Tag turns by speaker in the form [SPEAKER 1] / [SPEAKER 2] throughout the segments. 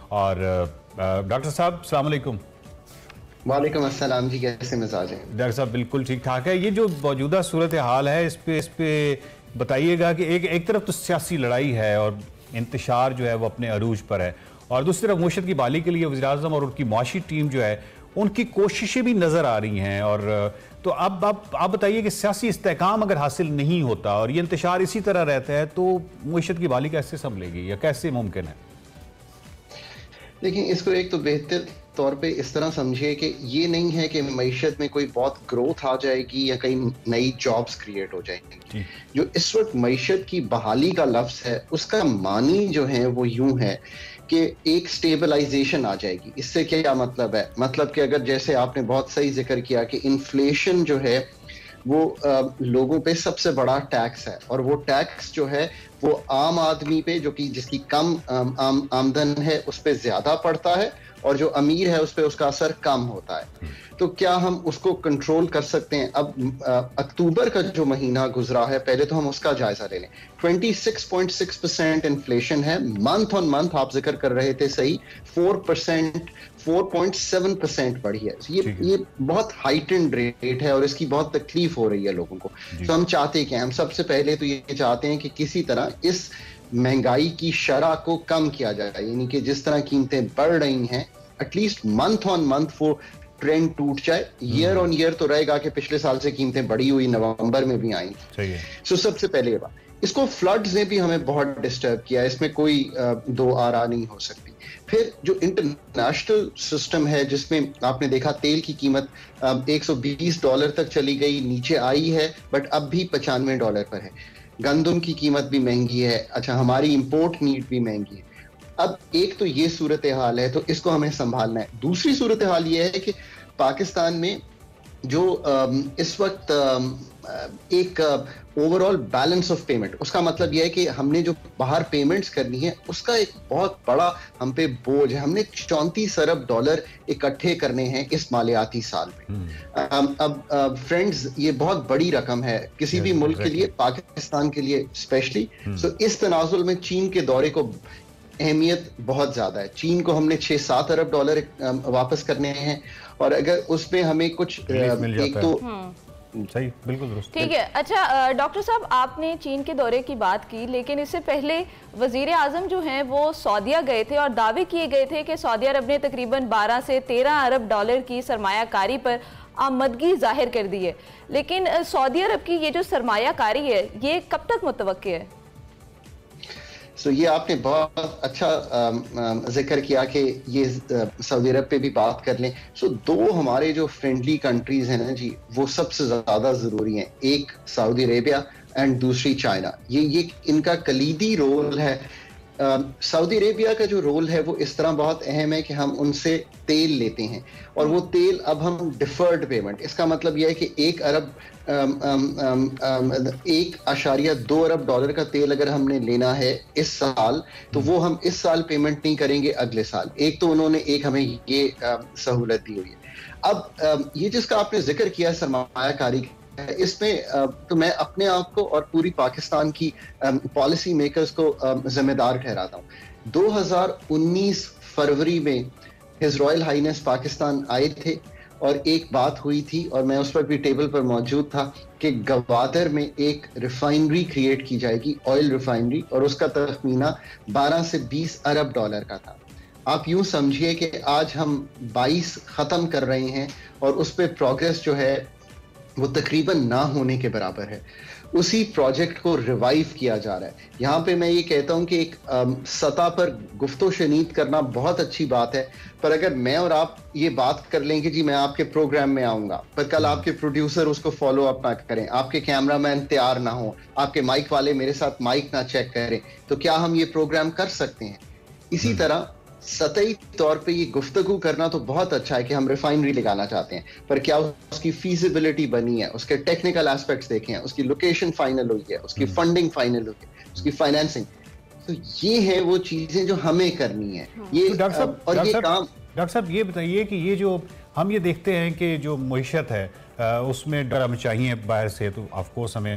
[SPEAKER 1] اور ڈاکٹر صاحب السلام علیکم۔
[SPEAKER 2] وعلیکم السلام جی، کیسے مزاج ہیں؟
[SPEAKER 1] ڈاکٹر صاحب بالکل ٹھیک ٹھاک ہے۔ یہ جو موجودہ صورتحال ہے اس پہ بتائیے گا کہ ایک طرف تو سیاسی لڑائی ہے اور انتشار جو ہے وہ اپنے عروج پر ہے، اور دوسری طرف معیشت کی بحالی کے لیے وزیراعظم اور ان کی معاشی ٹیم جو ہے ان کی کوششیں بھی نظر آ رہی ہیں، اور تو اب آپ بتائیے کہ سیاسی استحکام اگر حاصل نہیں ہوتا اور یہ انتشار اسی طرح رہتا ہے تو معیشت کی بحالی کیسے سنبھلے گی یا کیسے ممکن ہے؟
[SPEAKER 2] لیکن اس کو ایک تو بہتر طور پہ اس طرح سمجھے کہ یہ نہیں ہے کہ معیشت میں کوئی بہت گروتھ آ جائے گی یا کئی نئی جابز کریٹ ہو جائیں گی۔ جو اس وقت معیشت کی بحالی کا لفظ ہے اس کا معنی جو ہے وہ یوں ہے کہ ایک سٹیبلائزیشن آ جائے گی۔ اس سے کیا مطلب ہے؟ مطلب کہ اگر جیسے آپ نے بہت صحیح ذکر کیا کہ انفلیشن جو ہے وہ لوگوں پہ سب سے بڑا ٹیکس ہے، اور وہ ٹیکس جو ہے وہ عام آدمی پہ جو کہ جس کی کم آمدن ہے اس پہ زیادہ پڑتا ہے، اور جو امیر ہے اس پہ اس کا اثر کم ہوتا ہے۔ تو کیا ہم اس کو کنٹرول کر سکتے ہیں؟ اب اکتوبر کا جو مہینہ گزرا ہے پہلے تو ہم اس کا جائزہ لے لیں۔ 26.6% انفلیشن ہے، منتھ آن منتھ آپ ذکر کر رہے تھے صحیح، 4.7% بڑھی ہے۔ یہ بہت ہائٹنڈ ریٹ ہے اور اس کی بہت تکلیف ہو رہی ہے لوگوں کو۔ تو ہم چاہتے ہیں کہ ہم سب سے پہلے تو یہ چاہتے ہیں کہ کسی طرح اس مہنگائی کی شرح کو کم کیا جائے، یعنی کہ جس طرح قیمتیں بڑھ رہی ہیں at least month on month وہ ٹرینڈ ٹوٹ جائے۔ ایئر آن ایئر تو رہے گا کہ پچھلے سال سے قیمتیں بڑھی ہوئی نومبر میں بھی آئیں۔ سو سب سے پہلے یہ بات، اس کو فلڈز نے بھی ہمیں بہت ڈسٹرب کیا، اس میں کوئی دو آرا نہیں ہو سکتی۔ پھر جو انٹرنیشنل سسٹم ہے جس میں آپ نے دیکھا تیل کی قیمت $120 تک چلی گئی، نیچے آئی ہے بٹ اب بھی $95 پر ہے۔ گندم کی قیمت بھی مہنگی ہے، اچھا ہماری امپورٹ نیڈ بھی مہنگی ہے۔ اب ایک تو یہ صورتحال ہے تو اس کو ہمیں سنبھالنا ہے۔ دوسری صورتحال یہ ہے کہ پاکستان میں جو اس وقت ایک overall balance of payment, اس کا مطلب یہ ہے کہ ہم نے جو باہر پیمنٹس کرنی ہے اس کا ایک بہت بڑا ہم پہ بوجھ ہے۔ ہم نے $34 ارب اکٹھے کرنے ہیں اس مالیاتی سال میں۔ اب فرینڈز یہ بہت بڑی رقم ہے کسی بھی ملک کے لیے، پاکستان کے لیے اسپیشلی۔ سو اس تنازل میں چین کے دورے کو اہمیت بہت زیادہ ہے۔ چین کو ہم نے $6-7 ارب واپس کرنے ہیں، اور اگر اس میں ہمیں کچھ ایک تو
[SPEAKER 1] صحیح بالکل درست
[SPEAKER 3] ٹھیک ہے۔ اچھا ڈاکٹر صاحب، آپ نے چین کے دورے کی بات کی، لیکن اس سے پہلے وزیر اعظم جو ہیں وہ سعودیہ گئے تھے اور دعوے کیے گئے تھے کہ سعودی عرب نے تقریباً 12 سے 13 ارب ڈالر کی سرمایہ کاری پر آمدگی ظاہر کر دی ہے، لیکن سعودی عرب کی یہ جو سرمایہ کاری ہے یہ کب تک متوقع ہے؟
[SPEAKER 2] یہ آپ نے بہت اچھا ذکر کیا کہ یہ سعودی عرب پہ بھی بات کر لیں۔ دو ہمارے جو فرینڈلی کنٹریز ہیں نا جی، وہ سب سے زیادہ ضروری ہیں، ایک سعودی عربیہ اینڈ دوسری چائنا۔ یہ ان کا کلیدی رول ہے۔ سعودی عربیہ کا جو رول ہے وہ اس طرح بہت اہم ہے کہ ہم ان سے تیل لیتے ہیں، اور وہ تیل اب ہم ڈیفرڈ پیمنٹ، اس کا مطلب یہ ہے کہ $1.2 ارب کا تیل اگر ہم نے لینا ہے اس سال تو وہ ہم اس سال پیمنٹ نہیں کریں گے، اگلے سال۔ ایک تو انہوں نے ہمیں یہ سہولت دی ہوئی ہے۔ اب یہ جس کا آپ نے ذکر کیا سرمایہ کاری، اس میں تو میں اپنے آپ کو اور پوری پاکستان کی پالیسی میکرز کو ذمہ دار ٹھہراتا ہوں۔ 2019 فروری میں ہز رائل ہائنس پاکستان آئے تھے، اور ایک بات ہوئی تھی اور میں اس وقت بھی ٹیبل پر موجود تھا کہ گوادر میں ایک ریفائنری کریٹ کی جائے گی، آئل ریفائنری، اور اس کا تخمینہ 12 سے 20 ارب ڈالر کا تھا۔ آپ یوں سمجھیے کہ آج ہم 22 ختم کر رہے ہیں اور اس پہ پروگریس جو ہے وہ تقریباً نہ ہونے کے برابر ہے۔ اسی پروجیکٹ کو ریوائیو کیا جا رہا ہے۔ یہاں پہ میں یہ کہتا ہوں کہ ایک سطح پر گفت و شنید کرنا بہت اچھی بات ہے، پر اگر میں اور آپ یہ بات کر لیں کہ جی میں آپ کے پروگرام میں آؤں گا، پر کل آپ کے پروڈیوسر اس کو فالو اپ نہ کریں، آپ کے کیمرہ مین تیار نہ ہوں، آپ کے مائک والے میرے ساتھ مائک نہ چیک کریں، تو کیا ہم یہ پروگرام کر سکتے ہیں؟ اسی طرح سطحی طور پہ یہ گفتگو کرنا تو بہت اچھا ہے کہ ہم ریفائنری لگانا چاہتے ہیں، پر کیا اس کی فیزیبلٹی بنی ہے، اس کے ٹیکنیکل ایسپیکٹس دیکھیں ہیں، اس کی لوکیشن فائنل ہوئی ہے، اس کی فنڈنگ فائنل ہوئی ہے، اس کی فائنینسنگ۔ تو یہ ہیں وہ چیزیں جو ہمیں کرنی ہے۔
[SPEAKER 1] ڈاکٹر صاحب یہ بتائیے کہ یہ جو ہم یہ دیکھتے ہیں کہ جو معیشت ہے اس میں ڈر مچاہیے باہر سے، تو آف کورس ہمیں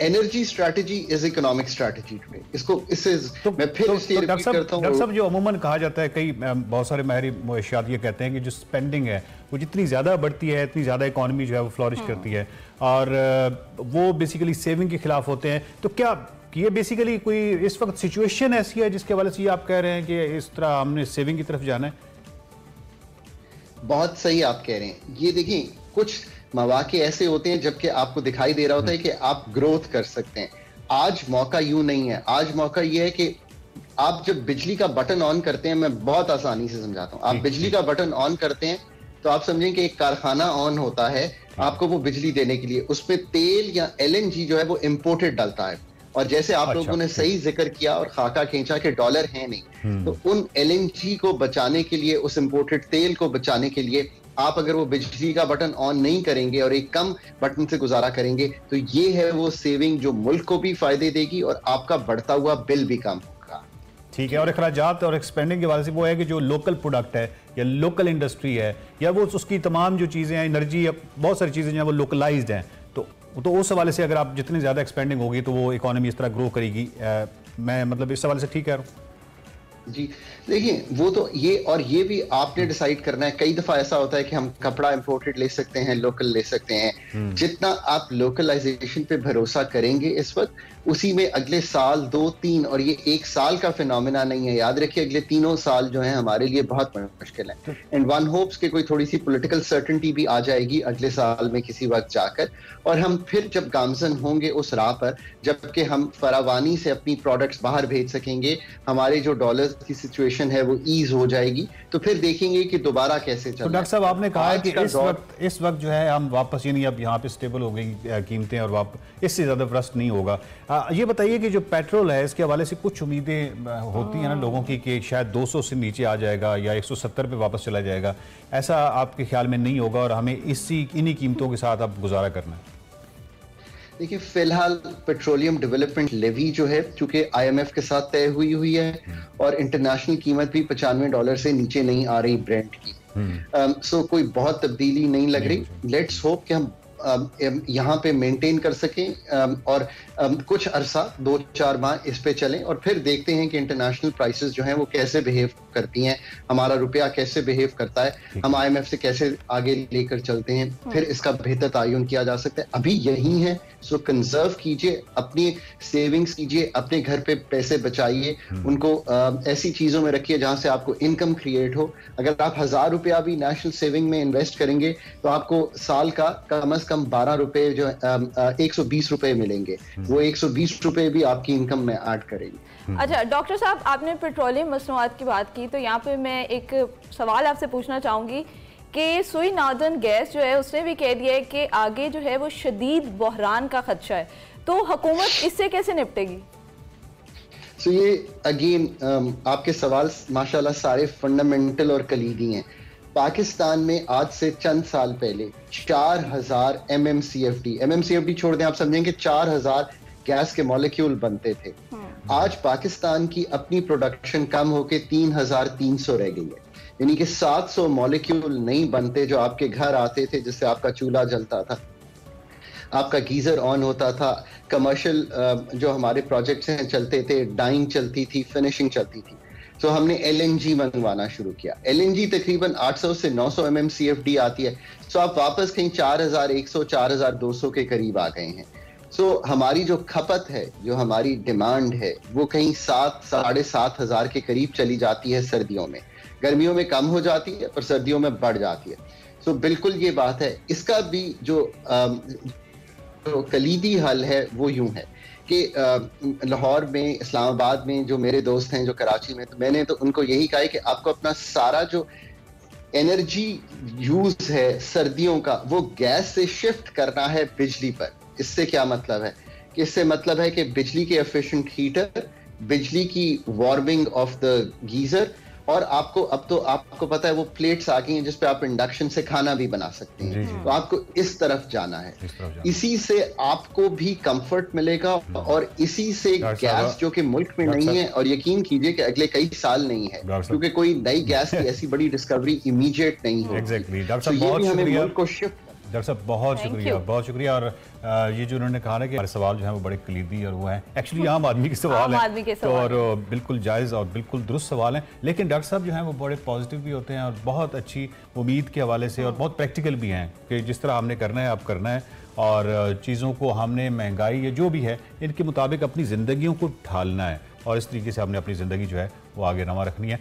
[SPEAKER 2] energy strategy is economic strategy today. इसको इससे मैं फिर इसलिए रिपीट करता हूं.
[SPEAKER 1] डॉक्टर साहब, जो अमूमन कहा जाता है, कई बहुत सारे माहिर मुआशियात ये कहते हैं कि जो स्पेंडिंग है वो जितनी ज़्यादा बढ़ती है, इतनी ज़्यादा इकॉनमी जो है वो फ्लॉरिश करती है, और वो बेसिकली सेविंग के खिलाफ होते हैं. तो क्या ये बेसिकली कोई इस वक्त सिचुएशन ऐसी है जिसके हवाले से ये आप कह रहे हैं कि इस तरह हमने सेविंग की तरफ जाना है?
[SPEAKER 2] बहुत सही आप कह रहे हैं. ये देखिए, कुछ मौके ऐसे होते हैं जबकि आपको दिखाई दे रहा होता है कि आप ग्रोथ कर सकते हैं. आज मौका यूं नहीं है. आज मौका ये है कि आप जब बिजली का बटन ऑन करते हैं, मैं बहुत आसानी से समझाता हूं. आप बिजली का बटन ऑन करते हैं तो आप समझें कि एक कारखाना ऑन होता है आपको वो बिजली देने के लिए. उसमें तेल या LNG जो है वो इंपोर्टेड डलता है, और जैसे आप लोगों ने सही जिक्र किया और खाका खींचा कि डॉलर है नहीं, तो उन LNG को बचाने के लिए, उस इंपोर्टेड तेल को बचाने के लिए आप अगर वो बिजली का बटन ऑन नहीं करेंगे और एक कम बटन से गुजारा करेंगे, तो ये है वो सेविंग जो मुल्क को भी फायदे देगी और आपका बढ़ता हुआ बिल भी कम होगा.
[SPEAKER 1] ठीक है. और अखराजात और एक्सपेंडिंग के वाले से वो है कि जो लोकल प्रोडक्ट है या लोकल इंडस्ट्री है, या वो उसकी तमाम जो चीज़ें हैं, एनर्जी या बहुत सारी चीज़ें जो हैं वो लोकलाइज्ड हैं, तो उस हवाले से अगर आप जितनी ज़्यादा एक्सपेंडिंग होगी तो वो इकोनॉमी इस तरह ग्रो करेगी. मैं मतलब इस हवाले से ठीक कह रहा हूँ?
[SPEAKER 2] जी देखिए, वो तो ये भी आपने डिसाइड करना है. कई दफा ऐसा होता है कि हम कपड़ा इंपोर्टेड ले सकते हैं, लोकल ले सकते हैं. जितना आप लोकलाइजेशन पे भरोसा करेंगे इस वक्त, उसी में अगले साल 2-3, और ये एक साल का फिनोमेना नहीं है, याद रखिए अगले 3 साल जो है हमारे लिए बहुत मुश्किल है. एंड वन होप्स कि कोई थोड़ी सी पॉलिटिकल सर्टेनिटी भी आ जाएगी अगले साल में किसी वक्त जाकर, और हम फिर जब गामजन होंगे उस राह पर, जबकि हम फरावानी से अपनी प्रोडक्ट्स बाहर भेज सकेंगे, हमारे जो डॉलर्स की सिचुएशन है वो ईज हो जाएगी, तो फिर देखेंगे कि दोबारा कैसे चलना है.
[SPEAKER 1] तो डॉक्टर साहब, आपने कहा है कि इस वक्त जो है हम वापस, यानी अब यहाँ पे स्टेबल हो गई कीमतें और वापस इससे ज़्यादा ब्रस्ट नहीं होगा. ये बताइए कि जो पेट्रोल है इसके हवाले से कुछ उम्मीदें होती हैं ना लोगों की कि शायद 200 से नीचे आ जाएगा या 170 पे वापस चला जाएगा. ऐसा आपके ख्याल में नहीं होगा और हमें इन्हीं कीमतों के साथ अब गुजारा करना है?
[SPEAKER 2] देखिए, फिलहाल पेट्रोलियम डेवलपमेंट लेवी जो है, चूंकि IMF के साथ तय हुई है और इंटरनेशनल कीमत भी $95 से नीचे नहीं आ रही ब्रेंट की, सो कोई बहुत तब्दीली नहीं लग रही. लेट्स होप कि हम यहाँ पे मेंटेन कर सकें और कुछ अरसा 2-4 माह इस पे चलें, और फिर देखते हैं कि इंटरनेशनल प्राइसेस जो हैं वो कैसे बिहेव करती हैं, हमारा रुपया कैसे बिहेव करता है, हम IMF से कैसे आगे लेकर चलते हैं, फिर इसका बेहतर तायुन किया जा सकता है. अभी यही है, सो कंजर्व कीजिए, अपनी सेविंग्स कीजिए, अपने घर पे पैसे बचाइए, उनको ऐसी चीजों में रखिए जहां से आपको इनकम क्रिएट हो. अगर आप 1000 रुपया भी नेशनल सेविंग में इन्वेस्ट करेंगे तो आपको साल का कम से कम 12 रुपए जो 120 रुपए मिलेंगे. वो 120 रुपए भी आपकी इनकम में ऐड करेंगे.
[SPEAKER 3] अच्छा डॉक्टर साहब, आपने पेट्रोलियम मसनूआत की बात की, तो यहाँ पे मैं एक सवाल आपसे पूछना चाहूँगी कि सुई नॉर्दर्न गैस जो है उसने भी कह दिया है कि आगे जो है वो शदीद बहरान का खदशा है, तो हुकूमत इससे कैसे निपटेगी?
[SPEAKER 2] सो ये अगेन आपके सवाल माशाल्लाह सारे फंडामेंटल और कलीदी हैं. पाकिस्तान में आज से चंद साल पहले 4000 MMCFD छोड़ दें, आप समझेंगे 4000 गैस के मॉलिक्यूल बनते थे. आज पाकिस्तान की अपनी प्रोडक्शन कम होकर 3300 रह गई है, यानी कि 700 मॉलिक्यूल नहीं बनते जो आपके घर आते थे, जिससे आपका चूल्हा जलता था, आपका गीजर ऑन होता था, कमर्शियल जो हमारे प्रोजेक्ट्स हैं चलते थे, डाइंग चलती थी, फिनिशिंग चलती थी. तो हमने LNG मंगवाना शुरू किया. LNG तकरीबन 800 से 900 MMCFD आती है. सो आप वापस कहीं 4100 4200 के करीब आ गए हैं. सो हमारी जो खपत है, जो हमारी डिमांड है, वो कहीं 7-7.5 हज़ार के करीब चली जाती है सर्दियों में. गर्मियों में कम हो जाती है पर सर्दियों में बढ़ जाती है. सो बिल्कुल ये बात है. इसका भी जो कलीदी हल है वो यूं है कि लाहौर में, इस्लामाबाद में जो मेरे दोस्त हैं जो कराची में, तो मैंने तो उनको यही कहा है कि आपको अपना सारा जो एनर्जी यूज है सर्दियों का वो गैस से शिफ्ट करना है बिजली पर. इससे क्या मतलब है कि इससे मतलब है कि बिजली के एफिशिएंट हीटर, बिजली की वार्मिंग ऑफ द गीजर, और आपको अब तो आपको पता है वो प्लेट्स आ गई हैं जिस पे आप इंडक्शन से खाना भी बना सकते हैं. तो आपको इस तरफ जाना है. इसी से आपको भी कंफर्ट मिलेगा और इसी से गैस जो कि मुल्क में नहीं है, और यकीन कीजिए कि अगले कई साल नहीं है, क्योंकि कोई नई गैस की ऐसी बड़ी डिस्कवरी इमीडिएट नहीं है.
[SPEAKER 1] एग्जैक्टली.
[SPEAKER 2] तो ये भी हमें मुल्क को शिफ्ट
[SPEAKER 1] डॉक्टर साहब बहुत शुक्रिया। और ये जो उन्होंने कहा ना कि हमारे सवाल जो है वो बड़े कलीदी और वो हैं एक्चुअली आम आदमी के सवाल हैं, तो और बिल्कुल जायज़ और बिल्कुल दुरुस्त सवाल हैं, लेकिन डॉक्टर साहब जो हैं वो बड़े पॉजिटिव भी होते हैं और बहुत अच्छी उम्मीद के हवाले से और बहुत प्रैक्टिकल भी हैं कि जिस तरह हमने करना है आप करना है, और चीज़ों को हमने महंगाई या जो भी है इनके मुताबिक अपनी ज़िंदगियों को ढालना है और इस तरीके से हमने अपनी ज़िंदगी जो है वो आगे रवा रखनी है।